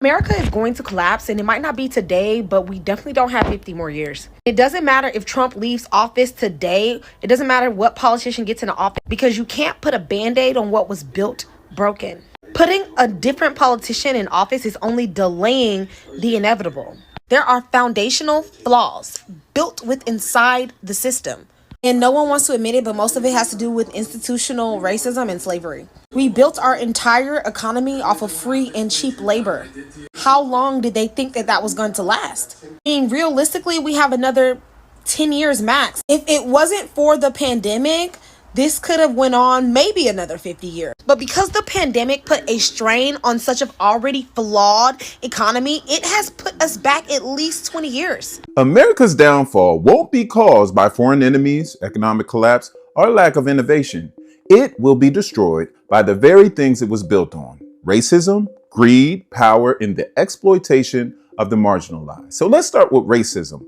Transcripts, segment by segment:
America is going to collapse, and it might not be today, but we definitely don't have 50 more years. It doesn't matter if Trump leaves office today. It doesn't matter what politician gets into office, because you can't put a band-aid on what was built broken. Putting a different politician in office is only delaying the inevitable. There are foundational flaws built with inside the system. And no one wants to admit it, but most of it has to do with institutional racism and slavery. We built our entire economy off of free and cheap labor. How long did they think that was going to last? I mean, realistically, we have another 10 years max. If it wasn't for the pandemic, this could have went on maybe another 50 years. But because the pandemic put a strain on such an already flawed economy, it has put us back at least 20 years. America's downfall won't be caused by foreign enemies, economic collapse, or lack of innovation. It will be destroyed by the very things it was built on: racism, greed, power, and the exploitation of the marginalized. So let's start with racism.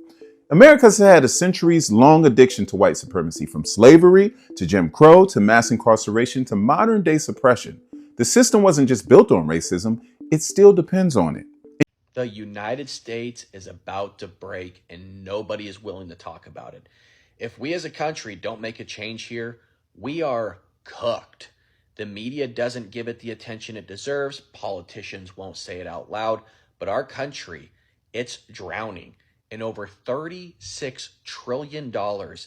America's had a centuries-long addiction to white supremacy, from slavery to Jim Crow to mass incarceration to modern-day suppression. The system wasn't just built on racism, it still depends on it. The United States is about to break, and nobody is willing to talk about it. If we as a country don't make a change here, we are cooked. The media doesn't give it the attention it deserves. Politicians won't say it out loud, but our country, it's drowning in over $36 trillion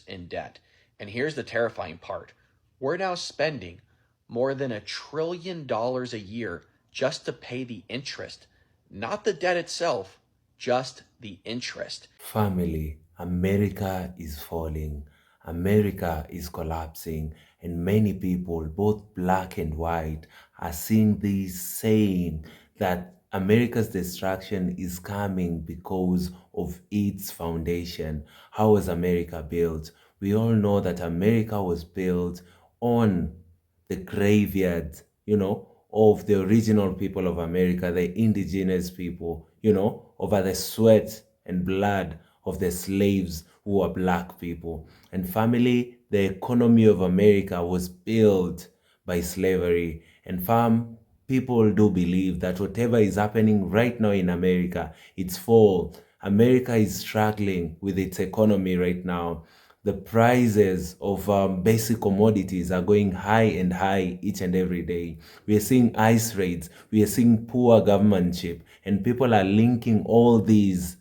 in debt. And here's the terrifying part. We're now spending more than $1 trillion a year just to pay the interest. Not the debt itself, just the interest. Family, America is falling. America is collapsing. And many people, both black and white, are seeing this, saying that America's destruction is coming because of its foundation. How was America built? We all know that America was built on the graveyard, of the original people of America, the indigenous people, over the sweat and blood of the slaves who were black people. And family, the economy of America was built by slavery. And people do believe that whatever is happening right now in America, it's for America is struggling with its economy right now. The prices of basic commodities are going high and high each and every day. We are seeing ICE raids. We are seeing poor governmentship. And people are linking all these,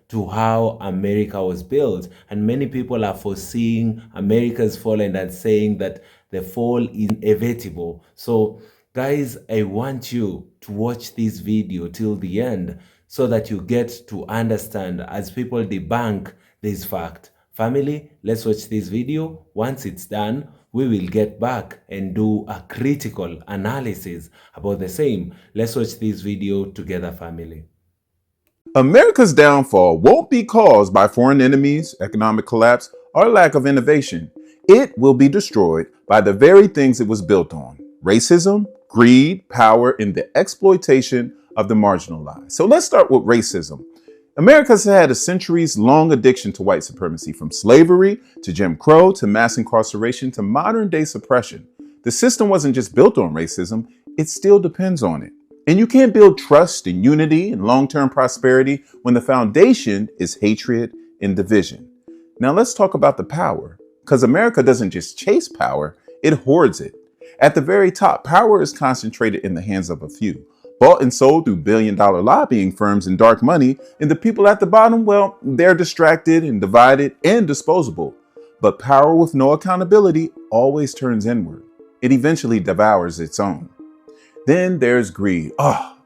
to how America was built. And many people are foreseeing America's fall and are saying that the fall is inevitable. So guys, I want you to watch this video till the end so that you get to understand as people debunk this fact. Family, let's watch this video. Once it's done, we will get back and do a critical analysis about the same. Let's watch this video together, family. America's downfall won't be caused by foreign enemies, economic collapse, or lack of innovation. It will be destroyed by the very things it was built on: racism, greed, power, and the exploitation of the marginalized. So let's start with racism. America's had a centuries-long addiction to white supremacy, from slavery to Jim Crow to mass incarceration to modern-day suppression. The system wasn't just built on racism, it still depends on it. And you can't build trust and unity and long-term prosperity when the foundation is hatred and division. Now let's talk about the power, because America doesn't just chase power, it hoards it. At the very top, power is concentrated in the hands of a few, bought and sold through billion-dollar lobbying firms and dark money, and the people at the bottom, well, they're distracted and divided and disposable. But power with no accountability always turns inward. It eventually devours its own. Then there's greed.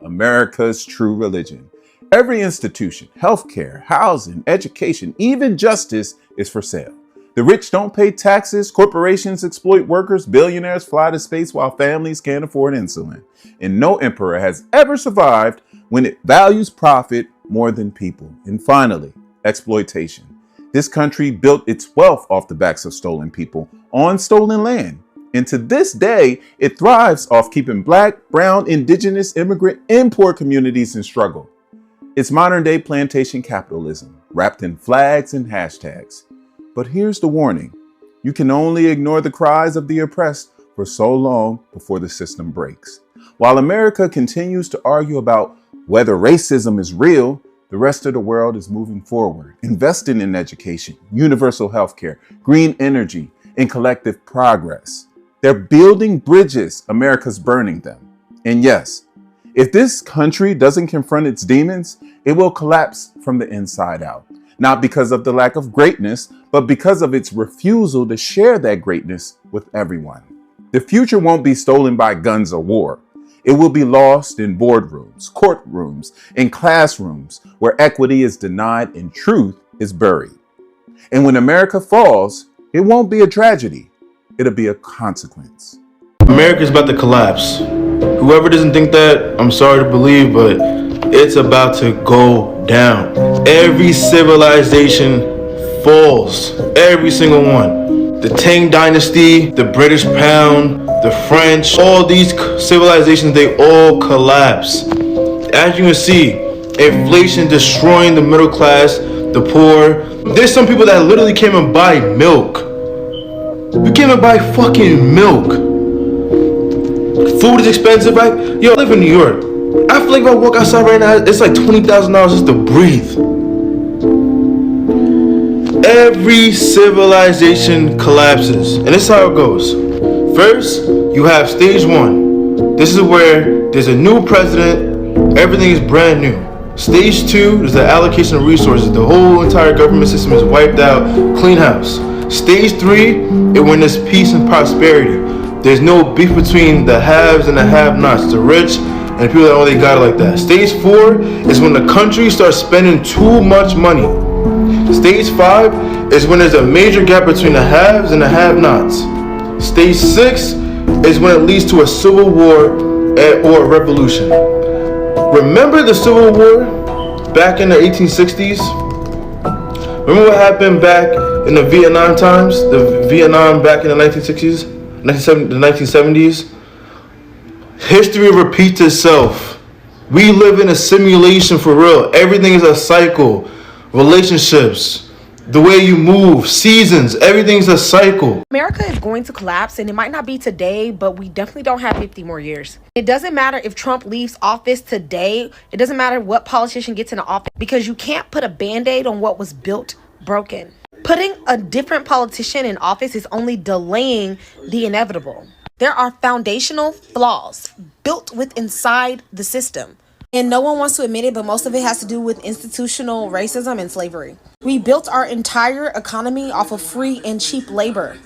America's true religion. Every institution, healthcare, housing, education, even justice is for sale. The rich don't pay taxes, corporations exploit workers, billionaires fly to space while families can't afford insulin. And no emperor has ever survived when it values profit more than people. And finally, exploitation. This country built its wealth off the backs of stolen people on stolen land. And to this day, it thrives off keeping black, brown, indigenous, immigrant, and poor communities in struggle. It's modern-day plantation capitalism, wrapped in flags and hashtags. But here's the warning. You can only ignore the cries of the oppressed for so long before the system breaks. While America continues to argue about Whether racism is real, the rest of the world is moving forward, investing in education, universal healthcare, green energy, and collective progress. They're building bridges, America's burning them. And yes, if this country doesn't confront its demons, it will collapse from the inside out. Not because of the lack of greatness, but because of its refusal to share that greatness with everyone. The future won't be stolen by guns or war. It will be lost in boardrooms, courtrooms, and classrooms where equity is denied and truth is buried. And when America falls, it won't be a tragedy. It'll be a consequence. America's about to collapse. Whoever doesn't think that, I'm sorry to believe, but it's about to go down. Every civilization falls. Every single one. The Tang Dynasty, the British Pound, the French, all these civilizations, they all collapse. As you can see, inflation destroying the middle class, the poor. There's some people that literally can't even buy milk. You can't even buy fucking milk. Food is expensive, right? Yo, I live in New York. I feel like if I walk outside right now, it's like $20,000 just to breathe. Every civilization collapses, and this is how it goes. First, you have stage one. This is where there's a new president, everything is brand new. Stage two is the allocation of resources. The whole entire government system is wiped out, clean house. Stage three is when there's peace and prosperity. There's no beef between the haves and the have-nots, the rich and the people that only got it like that. Stage four is when the country starts spending too much money. Stage five is when there's a major gap between the haves and the have-nots. Stage six is when it leads to a civil war or a revolution. Remember the Civil War back in the 1860s? Remember what happened back in the Vietnam times? The Vietnam back in the 1960s, the 1970s? History repeats itself. We live in a simulation for real. Everything is a cycle. Relationships, the way you move, seasons, everything's a cycle. America is going to collapse, and it might not be today, but we definitely don't have 50 more years. It doesn't matter if Trump leaves office today. It doesn't matter what politician gets into office, because you can't put a band-aid on what was built broken. Putting a different politician in office is only delaying the inevitable. There are foundational flaws built inside the system. And no one wants to admit it, but most of it has to do with institutional racism and slavery. We built our entire economy off of free and cheap labor.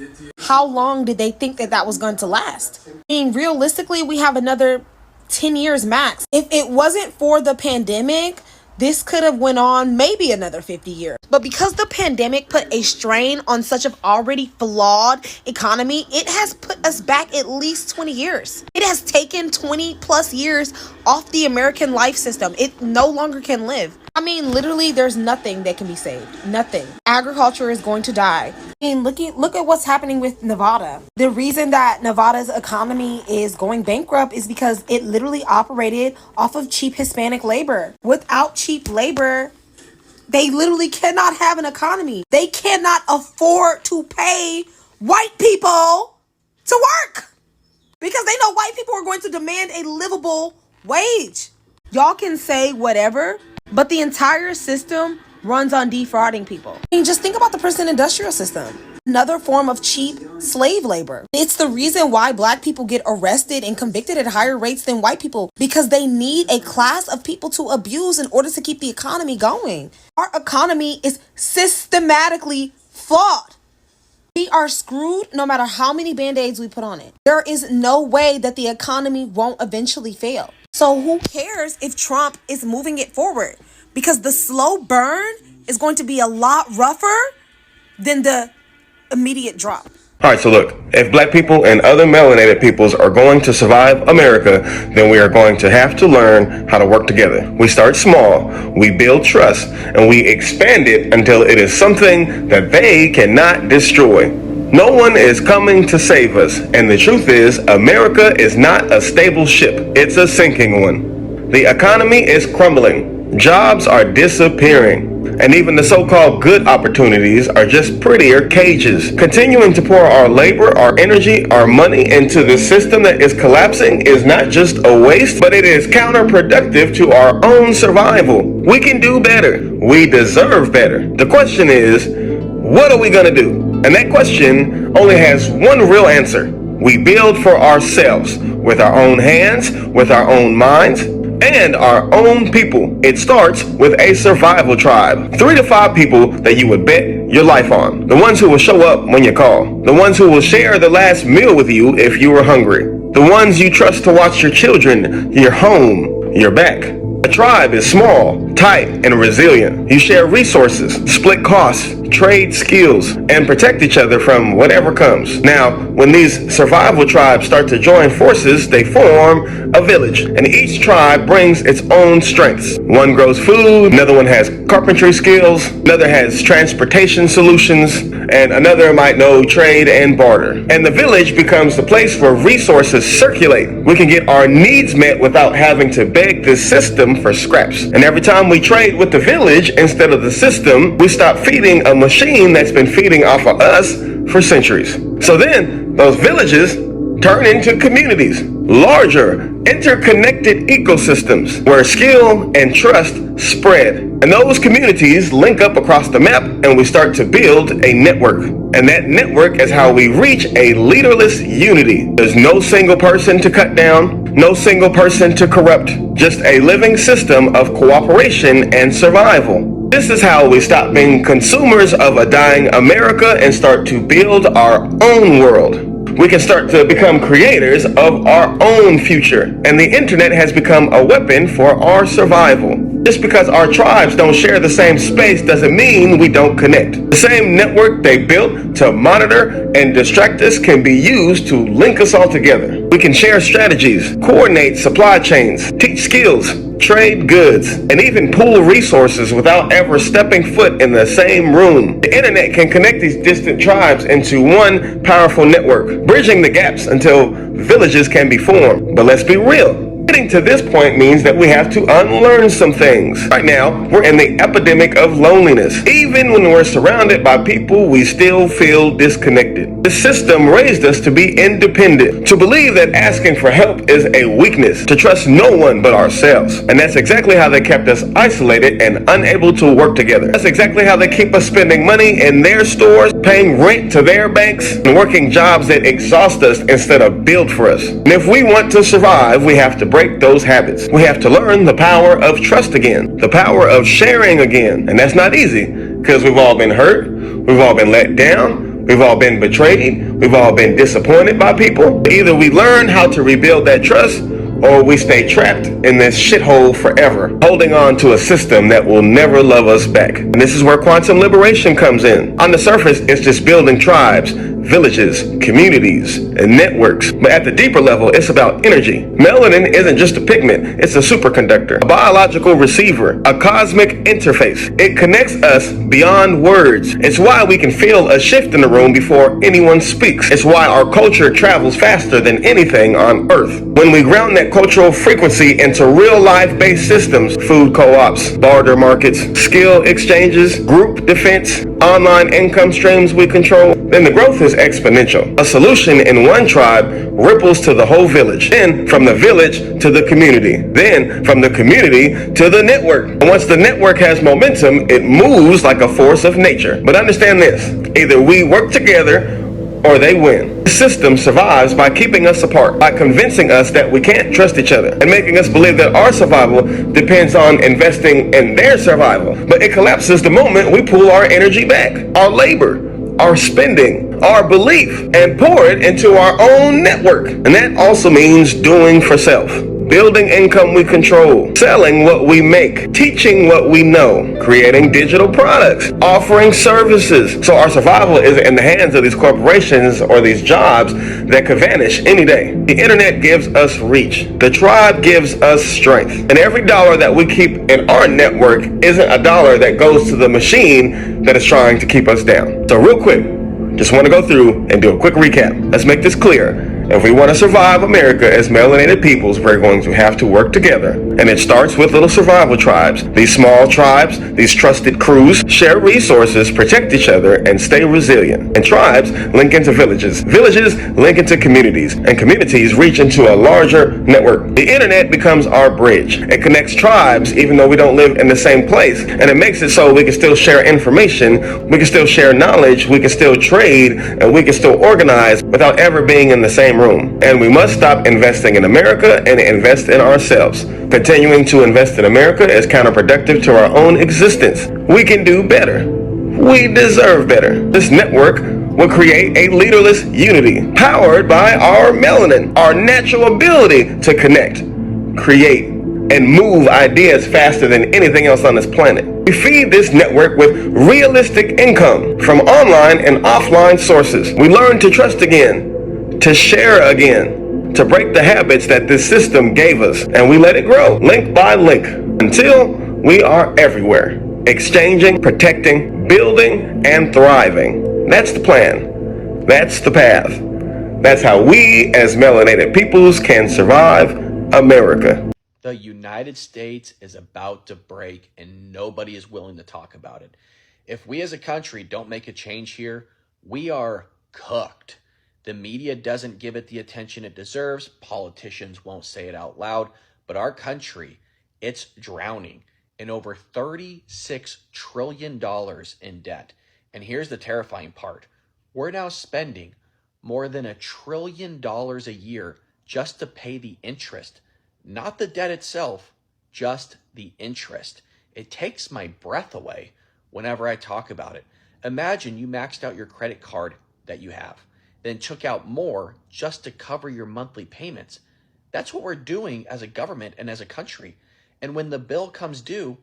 How long did they think that was going to last? I mean, realistically, we have another 10 years max. If it wasn't for the pandemic, this could have went on maybe another 50 years. But because the pandemic put a strain on such an already flawed economy, it has put us back at least 20 years. It has taken 20 plus years off the American life system. It no longer can live. I mean, literally, there's nothing that can be saved. Nothing. Agriculture is going to die. I mean, look at what's happening with Nevada. The reason that Nevada's economy is going bankrupt is because it literally operated off of cheap Hispanic labor. Without cheap labor, they literally cannot have an economy. They cannot afford to pay white people to work because they know white people are going to demand a livable wage. Y'all can say whatever, but the entire system runs on defrauding people. I mean, just think about the prison industrial system. Another form of cheap slave labor. It's the reason why black people get arrested and convicted at higher rates than white people, because they need a class of people to abuse in order to keep the economy going. Our economy is systematically flawed. We are screwed no matter how many band-aids we put on it. There is no way that the economy won't eventually fail. So who cares if Trump is moving it forward? Because the slow burn is going to be a lot rougher than the immediate drop. All right, so look, if black people and other melanated peoples are going to survive America, then we are going to have to learn how to work together. We start small, we build trust, and we expand it until it is something that they cannot destroy. No one is coming to save us, and the truth is, America is not a stable ship, it's a sinking one. The economy is crumbling, jobs are disappearing. And even the so-called good opportunities are just prettier cages. Continuing to pour our labor, our energy, our money into the system that is collapsing is not just a waste, but it is counterproductive to our own survival. We can do better. We deserve better. The question is, what are we gonna do? And that question only has one real answer. We build for ourselves with our own hands, with our own minds, and our own people. It starts with a survival tribe. 3 to 5 people that you would bet your life on. The ones who will show up when you call. The ones who will share the last meal with you if you were hungry. The ones you trust to watch your children, your home, your back. A tribe is small, tight, and resilient. You share resources, split costs, trade skills, and protect each other from whatever comes. Now, when these survival tribes start to join forces, they form a village, and each tribe brings its own strengths. One grows food, another one has carpentry skills, another has transportation solutions, and another might know trade and barter. And the village becomes the place where resources circulate. We can get our needs met without having to beg the system for scraps. And every time we trade with the village instead of the system, we stop feeding a machine that's been feeding off of us for centuries. So then those villages turn into communities, larger, interconnected ecosystems where skill and trust spread. And those communities link up across the map, and we start to build a network. And that network is how we reach a leaderless unity. There's no single person to cut down, no single person to corrupt, just a living system of cooperation and survival. This is how we stop being consumers of a dying America and start to build our own world. We can start to become creators of our own future, and the internet has become a weapon for our survival. Just because our tribes don't share the same space doesn't mean we don't connect. The same network they built to monitor and distract us can be used to link us all together. We can share strategies, coordinate supply chains, teach skills, trade goods, and even pool resources without ever stepping foot in the same room. The internet can connect these distant tribes into one powerful network, bridging the gaps until villages can be formed. But let's be real. Getting to this point means that we have to unlearn some things. Right now, we're in the epidemic of loneliness. Even when we're surrounded by people, we still feel disconnected. The system raised us to be independent, to believe that asking for help is a weakness, to trust no one but ourselves. And that's exactly how they kept us isolated and unable to work together. That's exactly how they keep us spending money in their stores, paying rent to their banks, and working jobs that exhaust us instead of build for us. And if we want to survive, we have to break those habits. We have to learn the power of trust again, the power of sharing again. And that's not easy, because we've all been hurt, we've all been let down, we've all been betrayed, we've all been disappointed by people. Either we learn how to rebuild that trust, or we stay trapped in this shithole forever, holding on to a system that will never love us back. And this is where quantum liberation comes in. On the surface, it's just building tribes, villages, communities, and networks. But at the deeper level, it's about energy. Melanin isn't just a pigment, it's a superconductor, a biological receiver, a cosmic interface. It connects us beyond words. It's why we can feel a shift in the room before anyone speaks. It's why our culture travels faster than anything on Earth. When we ground that cultural frequency into real life-based systems, food co-ops, barter markets, skill exchanges, group defense, online income streams we control, then the growth is exponential. A solution in one tribe ripples to the whole village, then from the village to the community, then from the community to the network. And once the network has momentum, it moves like a force of nature. But understand this, either we work together or they win. The system survives by keeping us apart, by convincing us that we can't trust each other, and making us believe that our survival depends on investing in their survival. But it collapses the moment we pull our energy back, our labor, our spending, our belief, and pour it into our own network. And that also means doing for self. Building income we control, selling what we make, teaching what we know, creating digital products, offering services. So our survival isn't in the hands of these corporations or these jobs that could vanish any day. The internet gives us reach. The tribe gives us strength. And every dollar that we keep in our network isn't a dollar that goes to the machine that is trying to keep us down. So real quick, just want to go through and do a quick recap. Let's make this clear. If we want to survive America as melanated peoples, we're going to have to work together. And it starts with little survival tribes. These small tribes, these trusted crews, share resources, protect each other, and stay resilient. And tribes link into villages. Villages link into communities. And communities reach into a larger network. The internet becomes our bridge. It connects tribes even though we don't live in the same place. And it makes it so we can still share information, we can still share knowledge, we can still trade, and we can still organize without ever being in the same room. And we must stop investing in America and invest in ourselves. Continuing to invest in America is counterproductive to our own existence. We can do better. We deserve better. This network will create a leaderless unity powered by our melanin, our natural ability to connect, create, and move ideas faster than anything else on this planet. We feed this network with realistic income from online and offline sources. We learn to trust again, to share again, to break the habits that this system gave us, and we let it grow link by link until we are everywhere, exchanging, protecting, building, and thriving. That's the plan. That's the path. That's how we as melanated peoples can survive America. The United States is about to break and nobody is willing to talk about it. If we as a country don't make a change here, we are cooked. The media doesn't give it the attention it deserves. Politicians won't say it out loud, but our country, it's drowning in over $36 trillion in debt. And here's the terrifying part. We're now spending more than $1 trillion a year just to pay the interest. Not the debt itself, just the interest. It takes my breath away whenever I talk about it. Imagine you maxed out your credit card that you have, then took out more just to cover your monthly payments. That's what we're doing as a government and as a country. And when the bill comes due,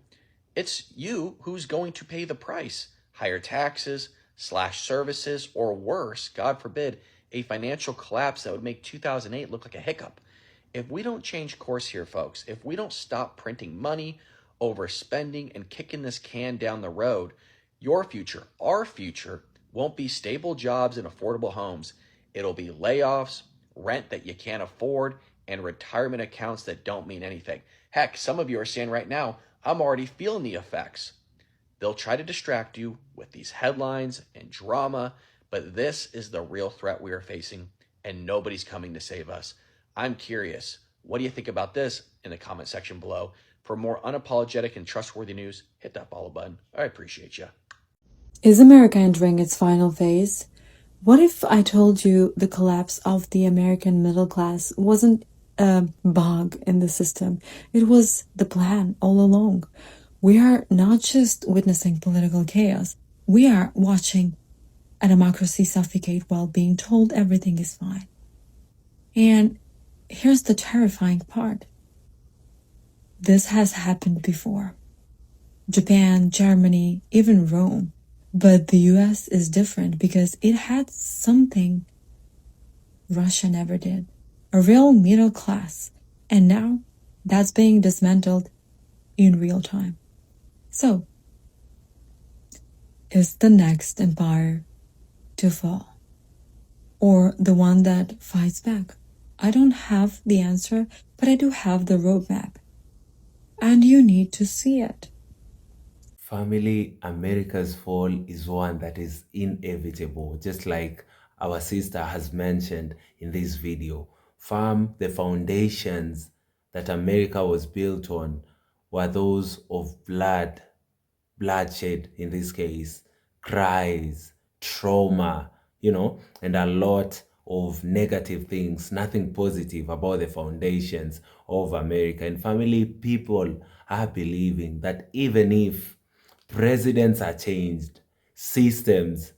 it's you who's going to pay the price. Higher taxes, slash services, or worse, God forbid, a financial collapse that would make 2008 look like a hiccup. If we don't change course here, folks, if we don't stop printing money, overspending, and kicking this can down the road, your future, our future, won't be stable jobs and affordable homes. It'll be layoffs, rent that you can't afford, and retirement accounts that don't mean anything. Heck, some of you are saying right now, I'm already feeling the effects. They'll try to distract you with these headlines and drama, but this is the real threat we are facing, and nobody's coming to save us. I'm curious, what do you think about this in the comment section below? For more unapologetic and trustworthy news, hit that follow button. I appreciate you. Is America entering its final phase? What if I told you the collapse of the American middle class wasn't a bug in the system? It was the plan all along. We are not just witnessing political chaos. We are watching a democracy suffocate while being told everything is fine. And here's the terrifying part. This has happened before. Japan, Germany, even Rome. But the US is different because it had something Russia never did. A real middle class. And now that's being dismantled in real time. So, is the next empire to fall? Or the one that fights back? I don't have the answer, but I do have the roadmap. And you need to see it. Family, America's fall is one that is inevitable, just like our sister has mentioned in this video. The foundations that America was built on were those of bloodshed in this case, cries, trauma, and a lot of negative things, nothing positive about the foundations of America. And family, people are believing that even if presidents are changed, systems,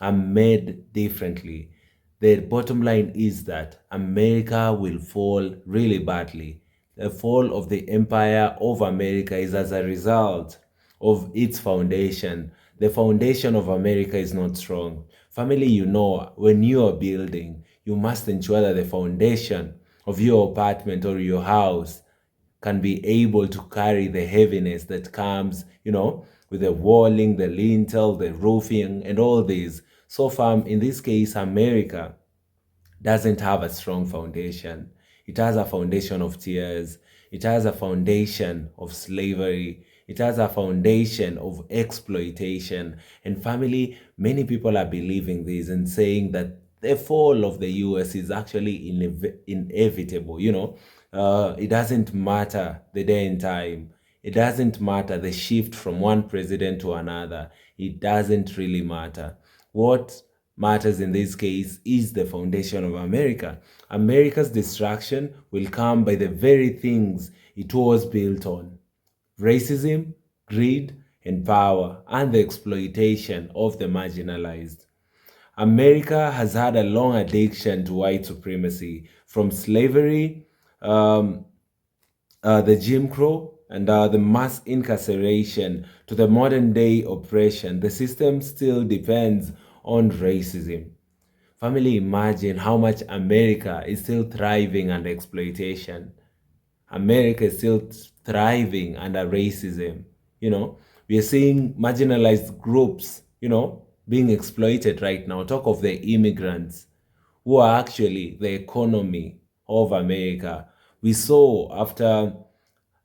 are made differently, the bottom line is that America will fall really badly. The fall of the empire of America is as a result of its foundation. The foundation of America is not strong. Family, when you are building, you must ensure that the foundation of your apartment or your house can be able to carry the heaviness that comes, with the walling, the lintel, the roofing, and all these. So in this case, America doesn't have a strong foundation. It has a foundation of tears. It has a foundation of slavery. It has a foundation of exploitation. And family, many people are believing this and saying that the fall of the US is actually inevitable. It doesn't matter the day and time. It doesn't matter the shift from one president to another. It doesn't really matter. What matters in this case is the foundation of America. America's destruction will come by the very things it was built on: racism, greed, and power, and the exploitation of the marginalized. America has had a long addiction to white supremacy, from slavery, the Jim Crow, and the mass incarceration to the modern day oppression. The system still depends on racism. Family, imagine how much America is still thriving under exploitation. America is still thriving under racism. We are seeing marginalized groups, being exploited right now. Talk of the immigrants who are actually the economy of America. We saw after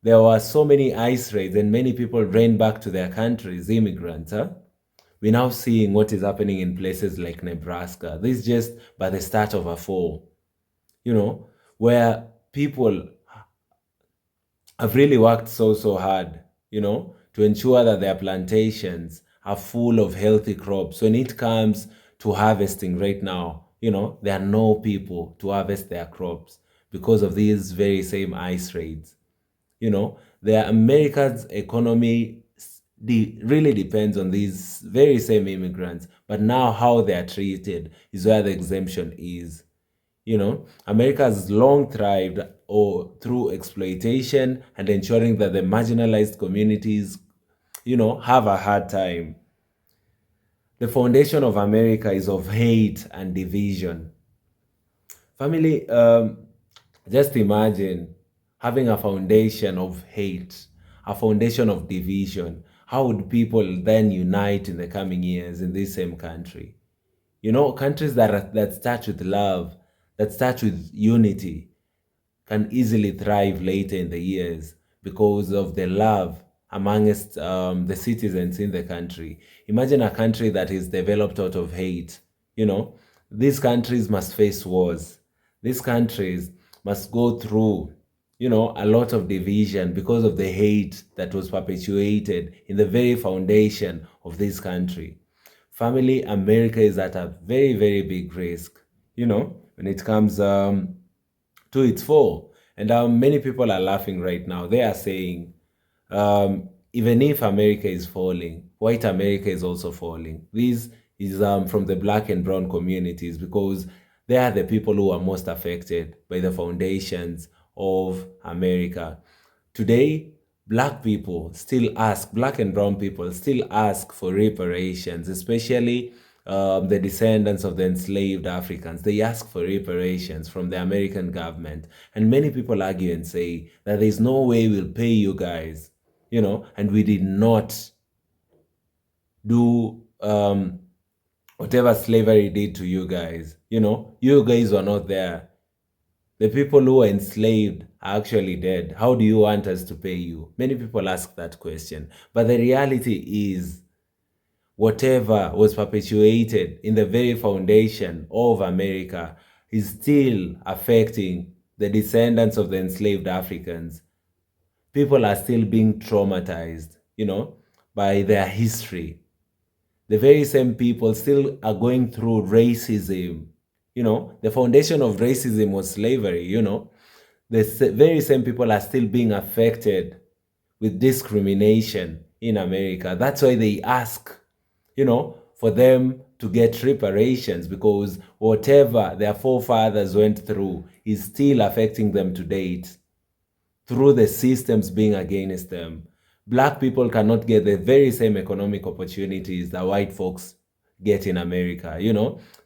there were so many ICE raids and many people ran back to their countries, immigrants. We're now seeing what is happening in places like Nebraska. This is just by the start of a fall, where people have really worked so hard, to ensure that their plantations are full of healthy crops. When it comes to harvesting right now, there are no people to harvest their crops because of these very same ICE raids. The America's economy really depends on these very same immigrants, but now how they are treated is where the exemption is. America has long thrived through exploitation and ensuring that the marginalized communities, have a hard time. The foundation of America is of hate and division. Family, just imagine having a foundation of hate, a foundation of division. How would people then unite in the coming years in this same country? Countries that start with love, that start with unity, can easily thrive later in the years because of the love amongst the citizens in the country. Imagine a country that is developed out of hate. These countries must face wars. These countries must go through, a lot of division because of the hate that was perpetuated in the very foundation of this country. Family, America is at a very, very big risk, when it comes to its fall. And many people are laughing right now. They are saying, even if America is falling, white America is also falling. This is from the black and brown communities, because they are the people who are most affected by the foundations of America. Today, black and brown people still ask for reparations, especially the descendants of the enslaved Africans. They ask for reparations from the American government. And many people argue and say that there's no way we'll pay you guys, and we did not do whatever slavery did to you guys. You guys were not there. The people who were enslaved are actually dead. How do you want us to pay you? Many people ask that question. But the reality is, whatever was perpetuated in the very foundation of America is still affecting the descendants of the enslaved Africans. People are still being traumatized, by their history. The very same people still are going through racism. The foundation of racism was slavery. The very same people are still being affected with discrimination in America. That's why they ask, for them to get reparations, because whatever their forefathers went through is still affecting them to date through the systems being against them. Black people cannot get the very same economic opportunities that white folks get in America.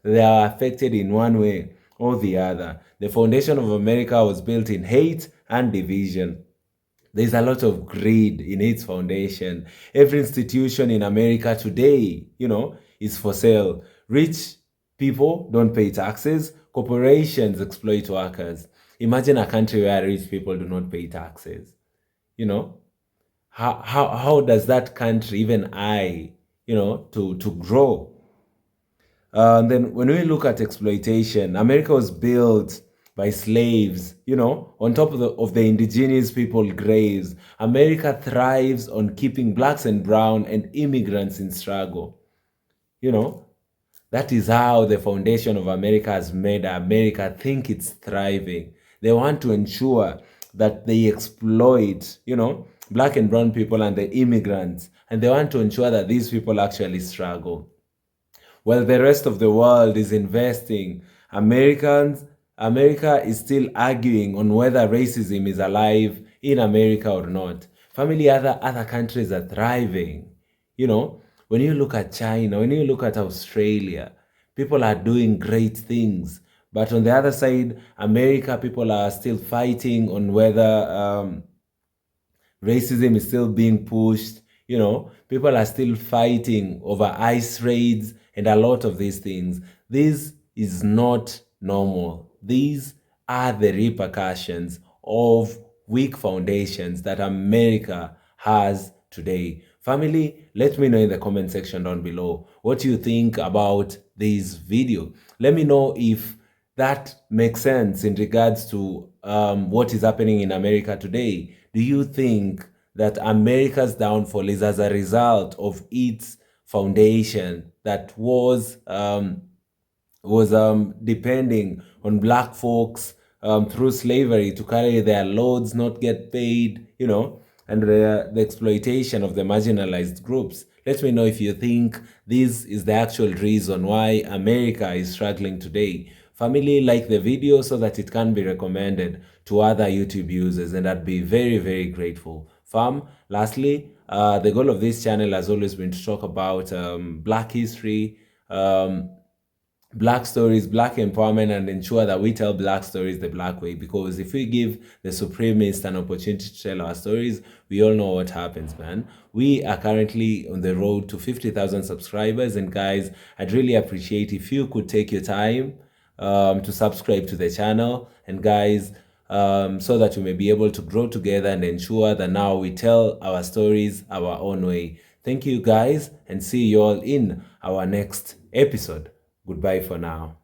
They are affected in one way or the other. The foundation of America was built in hate and division. There's a lot of greed in its foundation. Every institution in America today, is for sale. Rich people don't pay taxes. Corporations exploit workers. Imagine a country where rich people do not pay taxes. You know, how does that country even to grow? And then when we look at exploitation, America was built by slaves, on top of the indigenous people graves. America thrives on keeping blacks and brown and immigrants in struggle. You know, that is how the foundation of America has made America think it's thriving. They want to ensure that they exploit, black and brown people and the immigrants, and they want to ensure that these people actually struggle. While the rest of the world is investing, America is still arguing on whether racism is alive in America or not. Family, other countries are thriving. When you look at China, when you look at Australia, people are doing great things. But on the other side, America, people are still fighting on whether racism is still being pushed. People are still fighting over ICE raids and a lot of these things. This is not normal. These are the repercussions of weak foundations that America has today. Family, let me know in the comment section down below what you think about this video. Let me know if that makes sense in regards to what is happening in America today. Do you think that America's downfall is as a result of its foundation that was depending on black folks through slavery to carry their loads, not get paid, and the exploitation of the marginalized groups? Let me know if you think this is the actual reason why America is struggling today. Family, like the video so that it can be recommended to other YouTube users, and I'd be very, very grateful. Fam, lastly, the goal of this channel has always been to talk about black history, black stories, black empowerment, and ensure that we tell black stories the black way. Because if we give the supremacists an opportunity to tell our stories, we all know what happens, man. We are currently on the road to 50,000 subscribers, and guys, I'd really appreciate if you could take your time to subscribe to the channel, and guys, so that we may be able to grow together and ensure that now we tell our stories our own way. Thank you, guys, and see you all in our next episode. Goodbye for now.